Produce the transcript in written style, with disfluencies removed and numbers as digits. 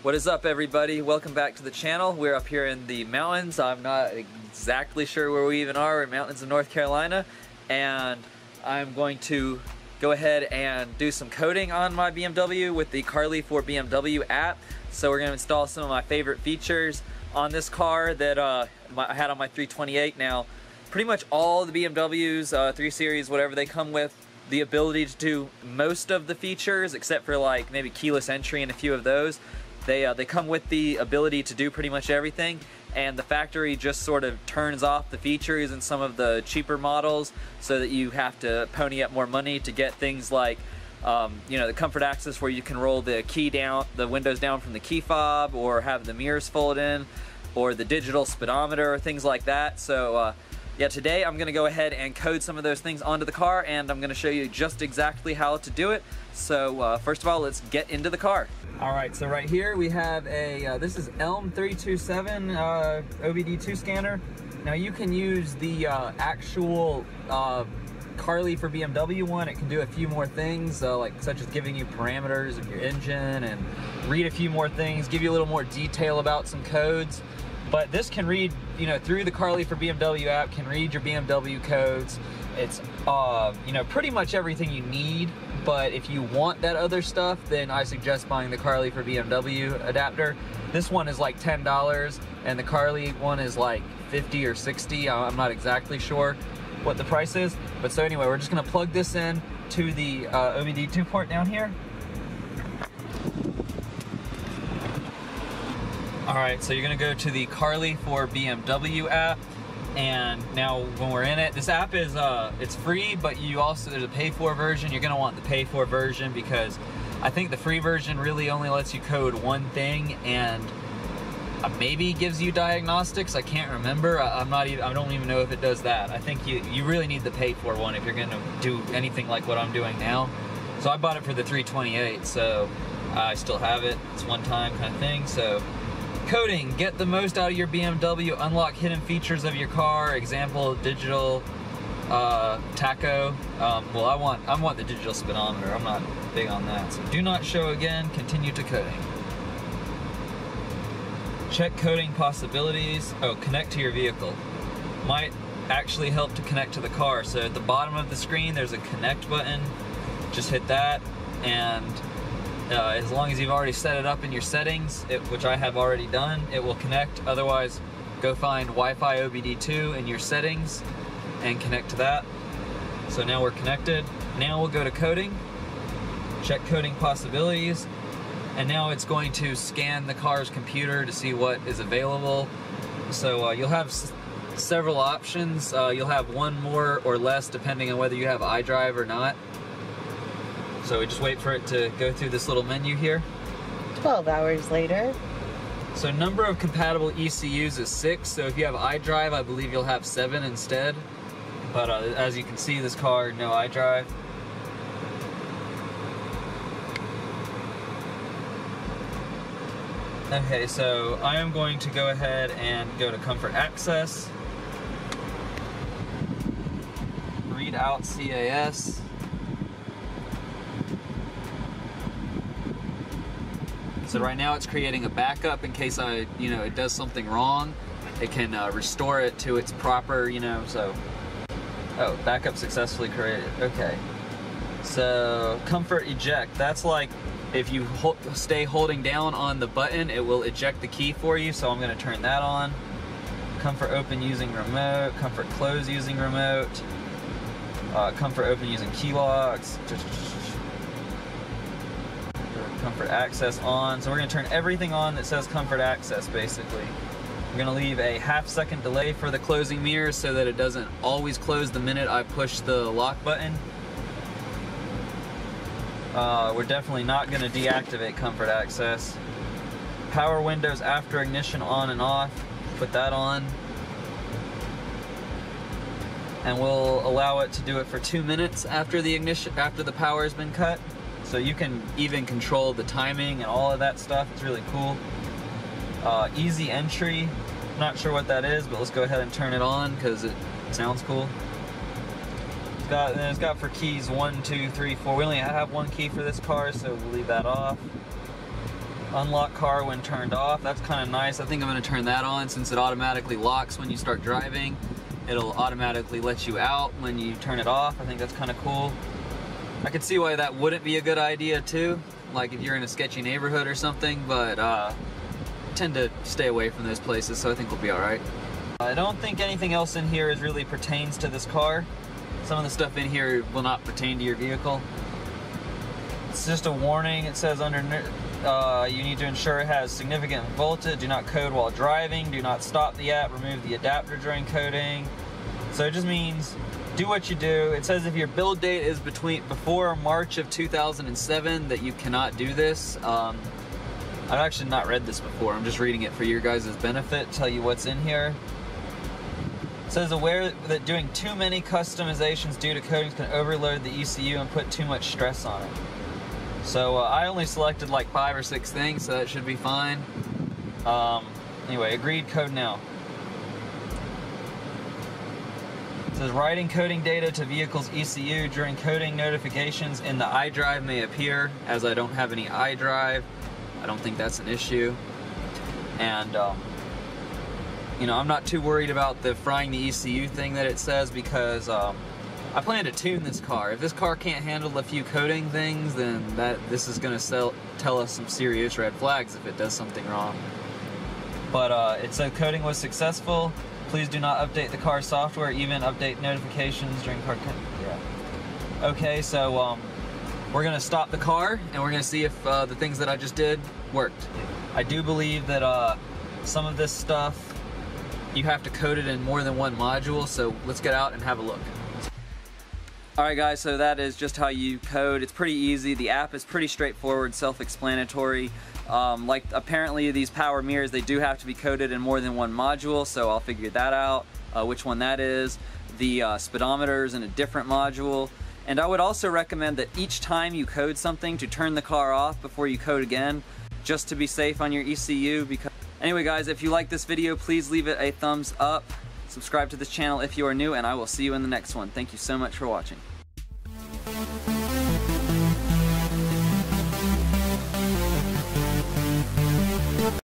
What is up, everybody? Welcome back to the channel. We're up here in the mountains. I'm not exactly sure where we even are. We're in mountains of North Carolina, and I'm going to go ahead and do some coding on my BMW with the Carly for BMW app. So we're going to install some of my favorite features on this car that I had on my 328. Now, pretty much all the BMWs, 3 Series, whatever, they come with the ability to do most of the features, except for like maybe keyless entry and a few of those. They come with the ability to do pretty much everything, and the factory just sort of turns off the features in some of the cheaper models so that you have to pony up more money to get things like you know, the comfort access where you can roll the key down, the windows down from the key fob, or have the mirrors fold in, or the digital speedometer, or things like that. So yeah, today I'm going to go ahead and code some of those things onto the car, and I'm going to show you just exactly how to do it. So first of all, let's get into the car. Alright, so right here we have a, this is ELM 327 OBDII scanner. Now you can use the actual Carly for BMW one. It can do a few more things, like such as giving you parameters of your engine and read a few more things, give you a little more detail about some codes. But this can read, you know, through the Carly for BMW app, can read your BMW codes. It's, you know, pretty much everything you need. But if you want that other stuff, then I suggest buying the Carly for BMW adapter. This one is like $10, and the Carly one is like 50 or 60. I'm not exactly sure what the price is. But so anyway, we're just gonna plug this in to the OBDII port down here. All right, so you're gonna go to the Carly for BMW app, and now when we're in it, this app is it's free, but you also, there's a pay-for version. You're gonna want the pay-for version because I think the free version really only lets you code one thing, and maybe gives you diagnostics. I can't remember. I don't even know if it does that. I think you really need the pay-for one if you're gonna do anything like what I'm doing now. So I bought it for the 328, so I still have it. It's one-time kind of thing. So coding, get the most out of your BMW, unlock hidden features of your car, example, digital tacho. Well, I want the digital speedometer. I'm not big on that. So do not show again, continue to coding. Check coding possibilities. Oh, connect to your vehicle. Might actually help to connect to the car. So at the bottom of the screen, there's a connect button. Just hit that, and as long as you've already set it up in your settings, which I have already done, it will connect. Otherwise, go find Wi-Fi OBDII in your settings and connect to that. So now we're connected. Now we'll go to coding, check coding possibilities, and now it's going to scan the car's computer to see what is available. So you'll have several options. You'll have one more or less depending on whether you have iDrive or not. So we just wait for it to go through this little menu here. 12 hours later. So number of compatible ECUs is 6. So if you have iDrive, I believe you'll have 7 instead. But as you can see, this car, no iDrive. Okay, so I am going to go ahead and go to Comfort Access. Read out CAS. So right now it's creating a backup in case it does something wrong. It can restore it to its proper, so. Oh, backup successfully created. Okay. So Comfort Eject. That's like if you stay holding down on the button, it will eject the key for you. So I'm going to turn that on. Comfort Open using remote. Comfort Close using remote. Comfort Open using key locks. Comfort Access on. So we're going to turn everything on that says Comfort Access, basically. We're going to leave a half-second delay for the closing mirrors so that it doesn't always close the minute I push the lock button. We're definitely not going to deactivate Comfort Access. Power windows after ignition on and off. Put that on. And we'll allow it to do it for 2 minutes after the ignition, after the power has been cut. So you can even control the timing and all of that stuff. It's really cool. Easy entry. Not sure what that is, but let's go ahead and turn it on because it sounds cool. It's got for keys 1, 2, 3, 4. We only have one key for this car, so we'll leave that off. unlock car when turned off. That's kind of nice. I think I'm going to turn that on since it automatically locks when you start driving. It'll automatically let you out when you turn it off. I think that's kind of cool. I could see why that wouldn't be a good idea too, like if you're in a sketchy neighborhood or something, but I tend to stay away from those places, so I think we'll be alright. I don't think anything else in here really pertains to this car. Some of the stuff in here will not pertain to your vehicle. It's just a warning. It says under you need to ensure it has significant voltage. Do not code while driving. Do not stop the app. Remove the adapter during coding. So it just means do what you do. It says if your build date is before March of 2007 that you cannot do this. I've actually not read this before. I'm just reading it for your guys' benefit. Tell you what's in here. It says aware that doing too many customizations due to codings can overload the ECU and put too much stress on it. So I only selected like 5 or 6 things, so that should be fine. Anyway, agreed, code now. It says writing coding data to vehicle's ECU during coding notifications in the iDrive may appear. As I don't have any iDrive, I don't think that's an issue. And you know, I'm not too worried about the frying the ECU thing that it says because I plan to tune this car. If this car can't handle a few coding things, then this is going to tell us some serious red flags if it does something wrong. But it said coding was successful. Please do not update the car software, even update notifications during car coding. Yeah. Okay, so we're going to stop the car and we're going to see if the things that I just did worked. I do believe that some of this stuff you have to code it in more than one module, so let's get out and have a look. Alright guys, so that is just how you code. It's pretty easy. The app is pretty straightforward, self-explanatory. Like apparently these power mirrors, they do have to be coded in more than one module, so I'll figure that out, which one that is. The speedometer is in a different module. And I would also recommend that each time you code something to turn the car off before you code again, just to be safe on your ECU. Because anyway guys, if you like this video, please leave it a thumbs up. Subscribe to this channel if you are new, and I will see you in the next one. Thank you so much for watching.